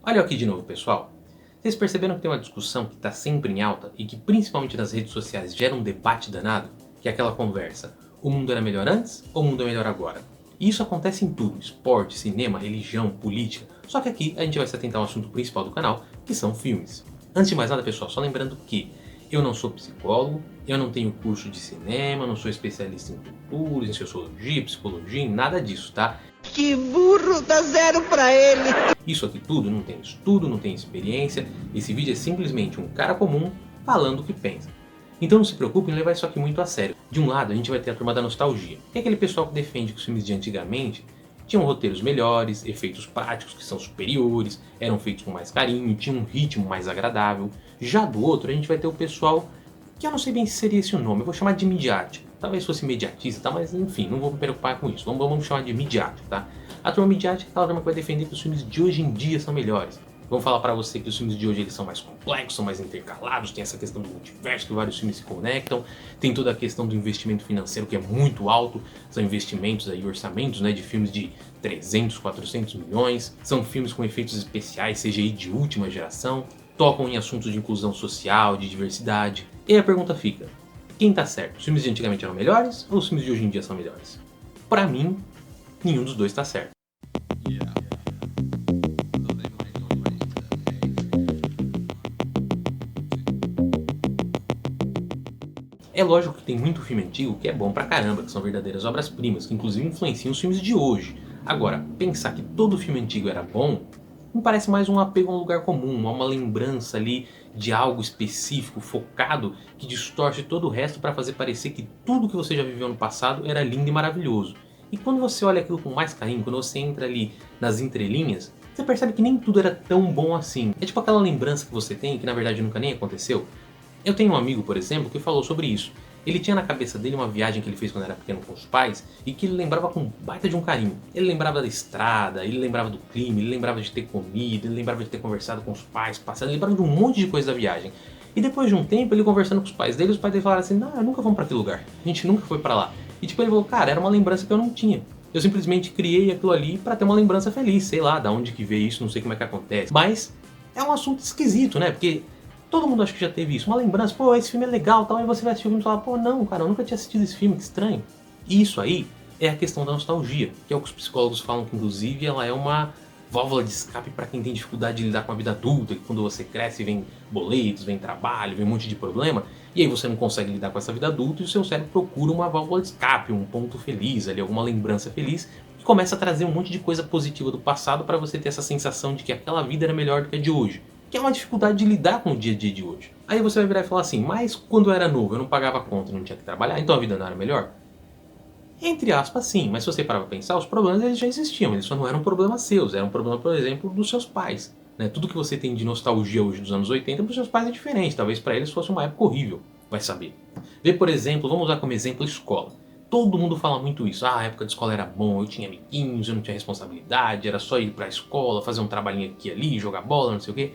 Olha aqui de novo, pessoal. Vocês perceberam que tem uma discussão que está sempre em alta e que principalmente nas redes sociais gera um debate danado? Que é aquela conversa, o mundo era melhor antes ou o mundo é melhor agora? E isso acontece em tudo, esporte, cinema, religião, política. Só que aqui a gente vai se atentar ao assunto principal do canal, que são filmes. Antes de mais nada, pessoal, só lembrando que eu não sou psicólogo, eu não tenho curso de cinema, não sou especialista em cultura, em sociologia, psicologia, em nada disso, tá? Que burro, dá zero pra ele! Isso aqui tudo não tem estudo, não tem experiência, esse vídeo é simplesmente um cara comum falando o que pensa. Então não se preocupe em levar isso aqui muito a sério. De um lado a gente vai ter a turma da nostalgia, que é aquele pessoal que defende que os filmes de antigamente tinham roteiros melhores, efeitos práticos que são superiores, eram feitos com mais carinho, tinham um ritmo mais agradável. Já do outro a gente vai ter o pessoal que eu não sei bem se seria esse o nome, eu vou chamar de midiático. Talvez fosse mediatista, tá? Mas enfim, não vou me preocupar com isso. Vamos chamar de midiático, tá? A turma midiática é aquela turma que vai defender que os filmes de hoje em dia são melhores. Vamos falar pra você que os filmes de hoje eles são mais complexos, são mais intercalados, tem essa questão do multiverso, que vários filmes se conectam, tem toda a questão do investimento financeiro que é muito alto, são investimentos aí, orçamentos, né, de filmes de 300, 400 milhões, são filmes com efeitos especiais, CGI de última geração, tocam em assuntos de inclusão social, de diversidade. E aí a pergunta fica, quem tá certo? Os filmes de antigamente eram melhores ou os filmes de hoje em dia são melhores? Pra mim, nenhum dos dois tá certo. É lógico que tem muito filme antigo que é bom pra caramba, que são verdadeiras obras-primas, que inclusive influenciam os filmes de hoje. Agora, pensar que todo filme antigo era bom, me parece mais um apego a um lugar comum, a uma lembrança ali de algo específico, focado, que distorce todo o resto para fazer parecer que tudo que você já viveu no passado era lindo e maravilhoso. E quando você olha aquilo com mais carinho, quando você entra ali nas entrelinhas, você percebe que nem tudo era tão bom assim. É tipo aquela lembrança que você tem, que na verdade nunca nem aconteceu. Eu tenho um amigo, por exemplo, que falou sobre isso. Ele tinha na cabeça dele uma viagem que ele fez quando era pequeno com os pais e que ele lembrava com baita de um carinho. Ele lembrava da estrada, ele lembrava do clima, ele lembrava de ter comido, ele lembrava de ter conversado com os pais, passando, ele lembrava de um monte de coisa da viagem. E depois de um tempo, ele conversando com os pais dele falaram assim, não, nunca vamos pra aquele lugar, a gente nunca foi pra lá. E tipo, ele falou, cara, era uma lembrança que eu não tinha. Eu simplesmente criei aquilo ali pra ter uma lembrança feliz, sei lá, da onde que veio isso, não sei como é que acontece. Mas é um assunto esquisito, né, porque todo mundo acha que já teve isso, uma lembrança, pô, esse filme é legal, tal, e você vai assistir o filme e fala, pô, não, cara, eu nunca tinha assistido esse filme, que estranho. E isso aí é a questão da nostalgia, que é o que os psicólogos falam que, inclusive, ela é uma válvula de escape para quem tem dificuldade de lidar com a vida adulta, que quando você cresce vem boletos, vem trabalho, vem um monte de problema, e aí você não consegue lidar com essa vida adulta e o seu cérebro procura uma válvula de escape, um ponto feliz ali, alguma lembrança feliz, que começa a trazer um monte de coisa positiva do passado para você ter essa sensação de que aquela vida era melhor do que a de hoje. Que é uma dificuldade de lidar com o dia a dia de hoje. Aí você vai virar e falar assim, mas quando eu era novo eu não pagava conta, não tinha que trabalhar, então a vida não era melhor? Entre aspas, sim, mas se você parar pra pensar, os problemas eles já existiam, eles só não eram problemas seus, eram um problema, por exemplo, dos seus pais. Né? Tudo que você tem de nostalgia hoje dos anos 80 para os seus pais é diferente, talvez para eles fosse uma época horrível, vai saber. Vê, por exemplo, vamos usar como exemplo a escola. Todo mundo fala muito isso, a época de escola era bom, eu tinha amiguinhos, eu não tinha responsabilidade, era só ir pra escola, fazer um trabalhinho aqui e ali, jogar bola, não sei o quê.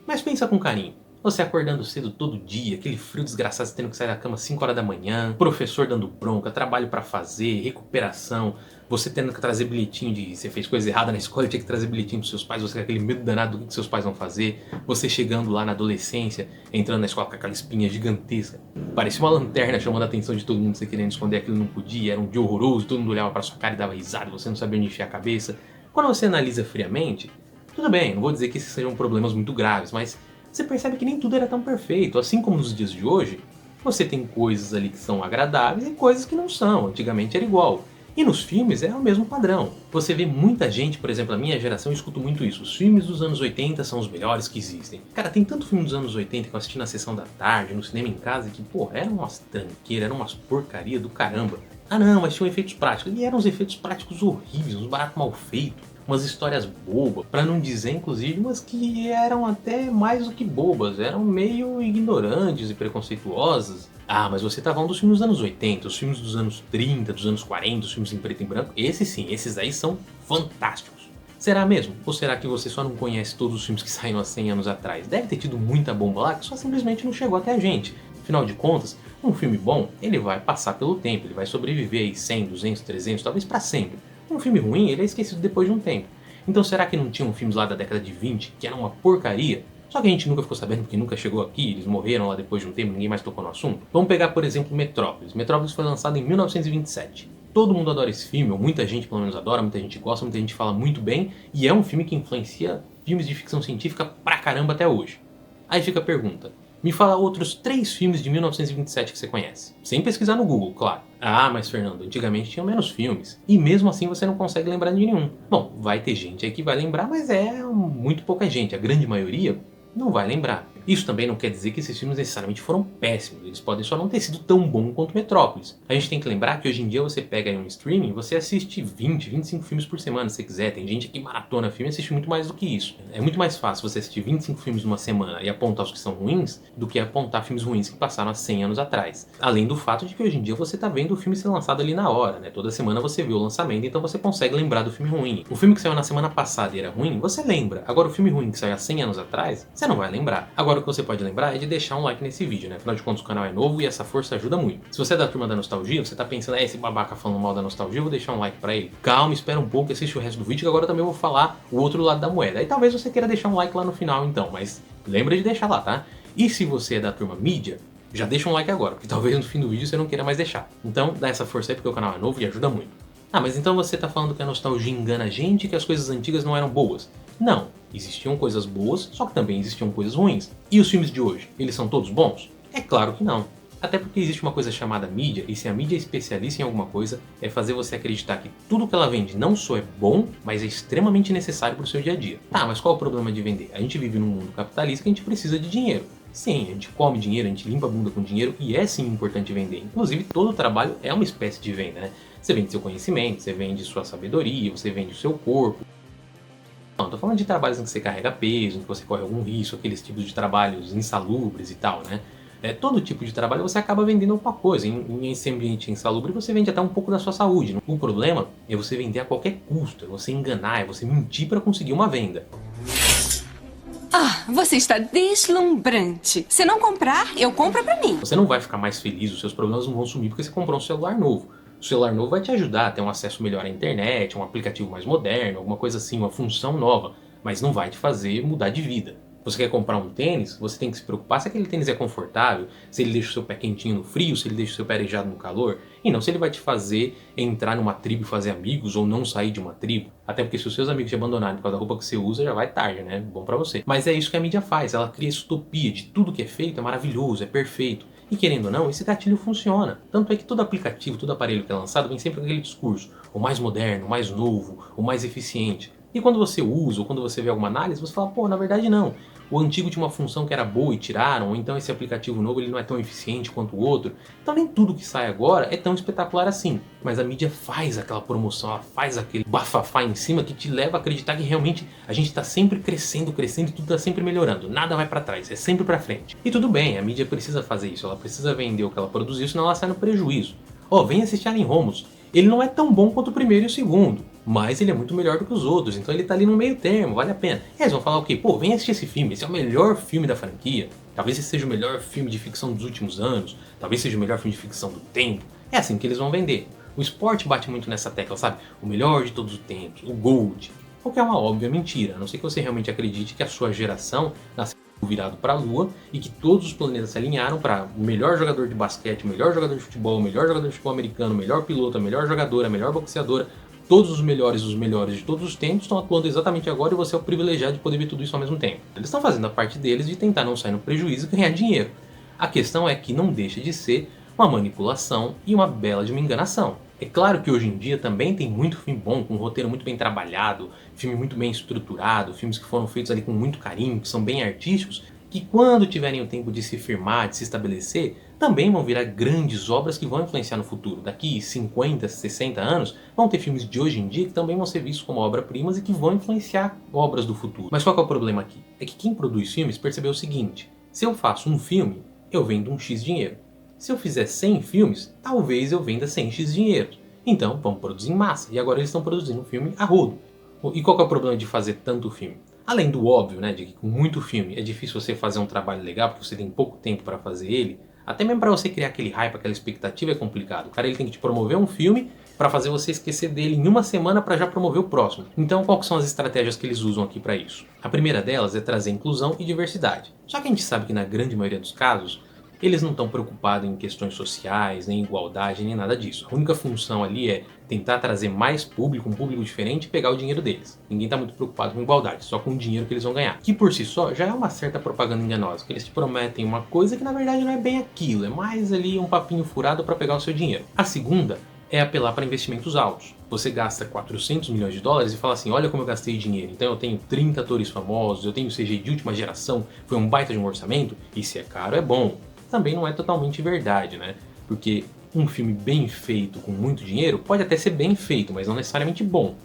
Mas pensa com carinho. Você acordando cedo todo dia, aquele frio desgraçado, você tendo que sair da cama 5 horas da manhã, professor dando bronca, trabalho pra fazer, recuperação, você tendo que trazer bilhetinho de você fez coisa errada na escola e tinha que trazer bilhetinho pros seus pais, você com aquele medo danado do que seus pais vão fazer, você chegando lá na adolescência, entrando na escola com aquela espinha gigantesca, parecia uma lanterna chamando a atenção de todo mundo, você querendo esconder aquilo não podia, era um dia horroroso, todo mundo olhava pra sua cara e dava risada, você não sabia onde enfiar a cabeça. Quando você analisa friamente, tudo bem, não vou dizer que esses sejam problemas muito graves, mas você percebe que nem tudo era tão perfeito. Assim como nos dias de hoje, você tem coisas ali que são agradáveis e coisas que não são. Antigamente era igual. E nos filmes é o mesmo padrão. Você vê muita gente, por exemplo, a minha geração, eu escuto muito isso. Os filmes dos anos 80 são os melhores que existem. Cara, tem tanto filme dos anos 80 que eu assisti na sessão da tarde, no cinema em casa, que, pô, eram umas tranqueiras, eram umas porcaria do caramba. Ah não, mas tinham efeitos práticos. E eram uns efeitos práticos horríveis, uns baratos mal feitos. Umas histórias bobas, pra não dizer inclusive umas que eram até mais do que bobas, eram meio ignorantes e preconceituosas. Ah, mas você tá falando dos filmes dos anos 80, os filmes dos anos 30, dos anos 40, os filmes em preto e branco, esses sim, esses aí são fantásticos. Será mesmo? Ou será que você só não conhece todos os filmes que saíram há 100 anos atrás? Deve ter tido muita bomba lá que só simplesmente não chegou até a gente. Afinal de contas, um filme bom, ele vai passar pelo tempo, ele vai sobreviver aí 100, 200, 300, talvez pra sempre. Um filme ruim, ele é esquecido depois de um tempo. Então será que não tinham filmes lá da década de 20 que eram uma porcaria? Só que a gente nunca ficou sabendo porque nunca chegou aqui, eles morreram lá depois de um tempo, ninguém mais tocou no assunto. Vamos pegar, por exemplo, Metrópolis. Metrópolis foi lançado em 1927. Todo mundo adora esse filme, ou muita gente pelo menos adora, muita gente gosta, muita gente fala muito bem, e é um filme que influencia filmes de ficção científica pra caramba até hoje. Aí fica a pergunta, me fala outros 3 filmes de 1927 que você conhece. Sem pesquisar no Google, claro. Ah, mas Fernando, antigamente tinha menos filmes. E mesmo assim você não consegue lembrar de nenhum. Bom, vai ter gente aí que vai lembrar, mas é muito pouca gente. A grande maioria não vai lembrar. Isso também não quer dizer que esses filmes necessariamente foram péssimos, eles podem só não ter sido tão bons quanto Metrópolis. A gente tem que lembrar que hoje em dia você pega aí um streaming, você assiste 20, 25 filmes por semana se quiser, tem gente que maratona filme e assiste muito mais do que isso. É muito mais fácil você assistir 25 filmes numa semana e apontar os que são ruins, do que apontar filmes ruins que passaram há 100 anos atrás. Além do fato de que hoje em dia você tá vendo o filme ser lançado ali na hora, né? Toda semana você vê o lançamento, então você consegue lembrar do filme ruim. O filme que saiu na semana passada e era ruim, você lembra. Agora o filme ruim que saiu há 100 anos atrás, você não vai lembrar. Agora o que você pode lembrar é de deixar um like nesse vídeo, né? Afinal de contas o canal é novo e essa força ajuda muito. Se você é da turma da nostalgia, você tá pensando, esse babaca falando mal da nostalgia, eu vou deixar um like pra ele. Calma, espera um pouco e assiste o resto do vídeo, que agora eu também vou falar o outro lado da moeda. Aí talvez você queira deixar um like lá no final então, mas lembra de deixar lá, tá? E se você é da turma mídia, já deixa um like agora, porque talvez no fim do vídeo você não queira mais deixar. Então dá essa força aí porque o canal é novo e ajuda muito. Ah, mas então você tá falando que a nostalgia engana a gente e que as coisas antigas não eram boas? Não, existiam coisas boas, só que também existiam coisas ruins. E os filmes de hoje, eles são todos bons? É claro que não. Até porque existe uma coisa chamada mídia, e se a mídia é especialista em alguma coisa, é fazer você acreditar que tudo que ela vende não só é bom, mas é extremamente necessário para o seu dia a dia. Tá, mas qual é o problema de vender? A gente vive num mundo capitalista que a gente precisa de dinheiro. Sim, a gente come dinheiro, a gente limpa a bunda com dinheiro e é sim importante vender. Inclusive, todo trabalho é uma espécie de venda, né? Você vende seu conhecimento, você vende sua sabedoria, você vende o seu corpo. Não, tô falando de trabalhos em que você carrega peso, em que você corre algum risco, aqueles tipos de trabalhos insalubres e tal, né? Todo tipo de trabalho você acaba vendendo alguma coisa. Em esse ambiente insalubre você vende até um pouco da sua saúde. O problema é você vender a qualquer custo, é você enganar, é você mentir para conseguir uma venda. Ah, você está deslumbrante. Se não comprar, eu compro pra mim. Você não vai ficar mais feliz, os seus problemas não vão sumir porque você comprou um celular novo. O celular novo vai te ajudar a ter um acesso melhor à internet, um aplicativo mais moderno, alguma coisa assim, uma função nova, mas não vai te fazer mudar de vida. Você quer comprar um tênis, você tem que se preocupar se aquele tênis é confortável, se ele deixa o seu pé quentinho no frio, se ele deixa o seu pé arejado no calor, e não se ele vai te fazer entrar numa tribo e fazer amigos ou não sair de uma tribo. Até porque se os seus amigos te abandonarem por causa da roupa que você usa, já vai tarde, né? Bom pra você. Mas é isso que a mídia faz, ela cria essa utopia de tudo que é feito é maravilhoso, é perfeito. E querendo ou não, esse gatilho funciona. Tanto é que todo aplicativo, todo aparelho que é lançado vem sempre com aquele discurso. O mais moderno, o mais novo, o mais eficiente. E quando você usa ou quando você vê alguma análise, você fala, pô, na verdade não. O antigo tinha uma função que era boa e tiraram, ou então esse aplicativo novo ele não é tão eficiente quanto o outro. Então nem tudo que sai agora é tão espetacular assim. Mas a mídia faz aquela promoção, ela faz aquele bafafá em cima que te leva a acreditar que realmente a gente está sempre crescendo, crescendo e tudo está sempre melhorando. Nada vai para trás, é sempre para frente. E tudo bem, a mídia precisa fazer isso, ela precisa vender o que ela produziu, senão ela sai no prejuízo. Vem assistir Alien Romulus. Ele não é tão bom quanto o primeiro e o segundo, mas ele é muito melhor do que os outros, então ele tá ali no meio termo, vale a pena. E eles vão falar o quê? Pô, vem assistir esse filme, esse é o melhor filme da franquia, talvez esse seja o melhor filme de ficção dos últimos anos, talvez seja o melhor filme de ficção do tempo. É assim que eles vão vender. O esporte bate muito nessa tecla, sabe? O melhor de todos os tempos, o GOAT. O que é uma óbvia mentira, a não ser que você realmente acredite que a sua geração nasceu virado para a Lua e que todos os planetas se alinharam para o melhor jogador de basquete, o melhor jogador de futebol, o melhor jogador de futebol americano, o melhor piloto, a melhor jogadora, a melhor boxeadora, todos os melhores de todos os tempos estão atuando exatamente agora e você é o privilegiado de poder ver tudo isso ao mesmo tempo. Eles estão fazendo a parte deles de tentar não sair no prejuízo e ganhar dinheiro. A questão é que não deixa de ser uma manipulação e uma bela de uma enganação. É claro que hoje em dia também tem muito filme bom, com um roteiro muito bem trabalhado, filme muito bem estruturado, filmes que foram feitos ali com muito carinho, que são bem artísticos, que quando tiverem o tempo de se firmar, de se estabelecer, também vão virar grandes obras que vão influenciar no futuro. Daqui 50, 60 anos, vão ter filmes de hoje em dia que também vão ser vistos como obras-primas e que vão influenciar obras do futuro. Mas qual que é o problema aqui? É que quem produz filmes percebeu o seguinte: se eu faço um filme, eu vendo um X dinheiro. Se eu fizer 100 filmes, talvez eu venda 100x dinheiro. Então, vamos produzir em massa. E agora eles estão produzindo um filme a rodo. E qual que é o problema de fazer tanto filme? Além do óbvio, né, de que com muito filme é difícil você fazer um trabalho legal, porque você tem pouco tempo para fazer ele, até mesmo para você criar aquele hype, aquela expectativa é complicado. O cara ele tem que te promover um filme, para fazer você esquecer dele em uma semana para já promover o próximo. Então, quais são as estratégias que eles usam aqui para isso? A primeira delas é trazer inclusão e diversidade. Só que a gente sabe que na grande maioria dos casos, eles não estão preocupados em questões sociais, nem igualdade, nem nada disso. A única função ali é tentar trazer mais público, um público diferente e pegar o dinheiro deles. Ninguém está muito preocupado com igualdade, só com o dinheiro que eles vão ganhar. Que por si só já é uma certa propaganda enganosa, que eles te prometem uma coisa que na verdade não é bem aquilo, é mais ali um papinho furado para pegar o seu dinheiro. A segunda é apelar para investimentos altos. Você gasta 400 milhões de dólares e fala assim, olha como eu gastei dinheiro, então eu tenho 30 atores famosos, eu tenho CGI de última geração, foi um baita de um orçamento, e se é caro é bom. Também não é totalmente verdade, né? Porque um filme bem feito com muito dinheiro pode até ser bem feito, mas não necessariamente bom.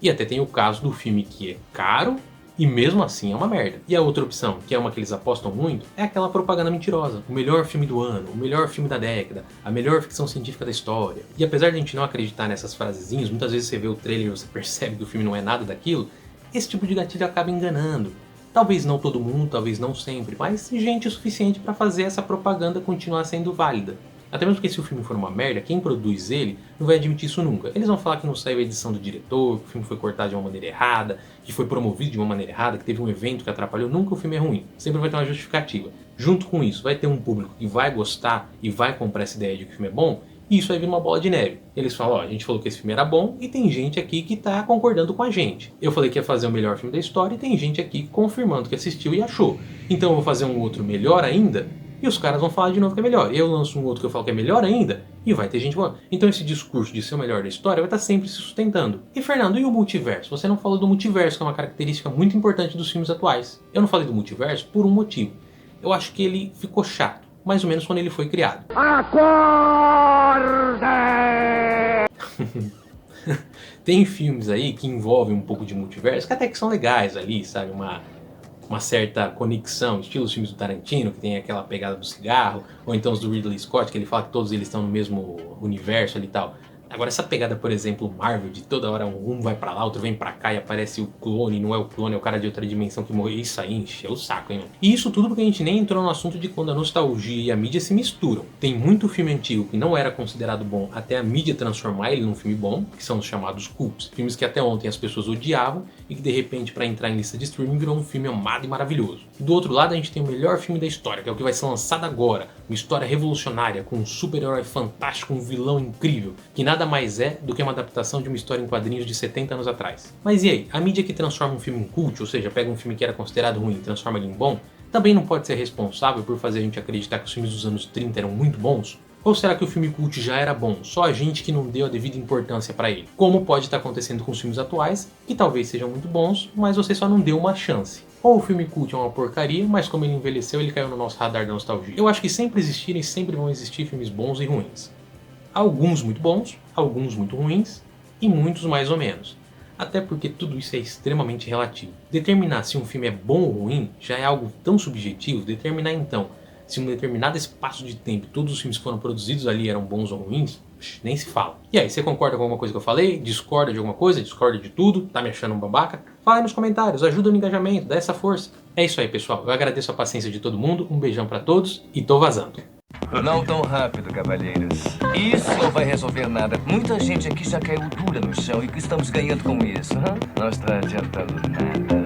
E até tem o caso do filme que é caro e mesmo assim é uma merda. E a outra opção, que é uma que eles apostam muito, é aquela propaganda mentirosa. O melhor filme do ano, o melhor filme da década, a melhor ficção científica da história. E apesar de a gente não acreditar nessas frasezinhas, muitas vezes você vê o trailer e você percebe que o filme não é nada daquilo, esse tipo de gatilho acaba enganando. Talvez não todo mundo, talvez não sempre, mas gente o suficiente para fazer essa propaganda continuar sendo válida. Até mesmo porque se o filme for uma merda, quem produz ele não vai admitir isso nunca. Eles vão falar que não saiu a edição do diretor, que o filme foi cortado de uma maneira errada, que foi promovido de uma maneira errada, que teve um evento que atrapalhou. Nunca o filme é ruim. Sempre vai ter uma justificativa. Junto com isso, vai ter um público que vai gostar e vai comprar essa ideia de que o filme é bom, e isso vai vir uma bola de neve. Eles falam, ó, a gente falou que esse filme era bom e tem gente aqui que tá concordando com a gente. Eu falei que ia fazer o melhor filme da história e tem gente aqui confirmando que assistiu e achou. Então eu vou fazer um outro melhor ainda e os caras vão falar de novo que é melhor. Eu lanço um outro que eu falo que é melhor ainda e vai ter gente falando. Então esse discurso de ser o melhor da história vai estar sempre se sustentando. E Fernando, e o multiverso? Você não falou do multiverso, que é uma característica muito importante dos filmes atuais. Eu não falei do multiverso por um motivo. Eu acho que ele ficou chato. Mais ou menos quando ele foi criado. Acorde! Tem filmes aí que envolvem um pouco de multiverso, que até que são legais ali, sabe? Uma certa conexão, estilo os filmes do Tarantino, que tem aquela pegada do cigarro, ou então os do Ridley Scott, que ele fala que todos eles estão no mesmo universo ali e tal. Agora essa pegada, por exemplo, Marvel, de toda hora um vai pra lá, outro vem pra cá e aparece o clone, não é o clone, é o cara de outra dimensão que morreu. Isso aí enche o saco, hein, mano? E isso tudo porque a gente nem entrou no assunto de quando a nostalgia e a mídia se misturam. Tem muito filme antigo que não era considerado bom até a mídia transformar ele num filme bom, que são os chamados cults. Filmes que até ontem as pessoas odiavam e que de repente pra entrar em lista de streaming virou um filme amado e maravilhoso. E do outro lado a gente tem o melhor filme da história, que é o que vai ser lançado agora. Uma história revolucionária, com um super-herói fantástico, um vilão incrível, que nada mais é do que uma adaptação de uma história em quadrinhos de 70 anos atrás. Mas e aí? A mídia que transforma um filme em cult, ou seja, pega um filme que era considerado ruim e transforma ele em bom, também não pode ser responsável por fazer a gente acreditar que os filmes dos anos 30 eram muito bons? Ou será que o filme cult já era bom, só a gente que não deu a devida importância para ele? Como pode estar acontecendo com os filmes atuais, que talvez sejam muito bons, mas você só não deu uma chance. Ou o filme cult é uma porcaria, mas como ele envelheceu, ele caiu no nosso radar da nostalgia. Eu acho que sempre existiram e sempre vão existir filmes bons e ruins. Alguns muito bons, alguns muito ruins e muitos mais ou menos. Até porque tudo isso é extremamente relativo. Determinar se um filme é bom ou ruim já é algo tão subjetivo. Determinar então se em um determinado espaço de tempo todos os filmes que foram produzidos ali eram bons ou ruins, nem se fala. E aí, você concorda com alguma coisa que eu falei? Discorda de alguma coisa? Discorda de tudo? Tá me achando um babaca? Fala aí nos comentários, ajuda no engajamento, dá essa força. É isso aí, pessoal. Eu agradeço a paciência de todo mundo, um beijão pra todos e tô vazando. Não tão rápido, cavalheiros. Isso não vai resolver nada. Muita gente aqui já caiu dura no chão e o que estamos ganhando com isso? Não está adiantando nada.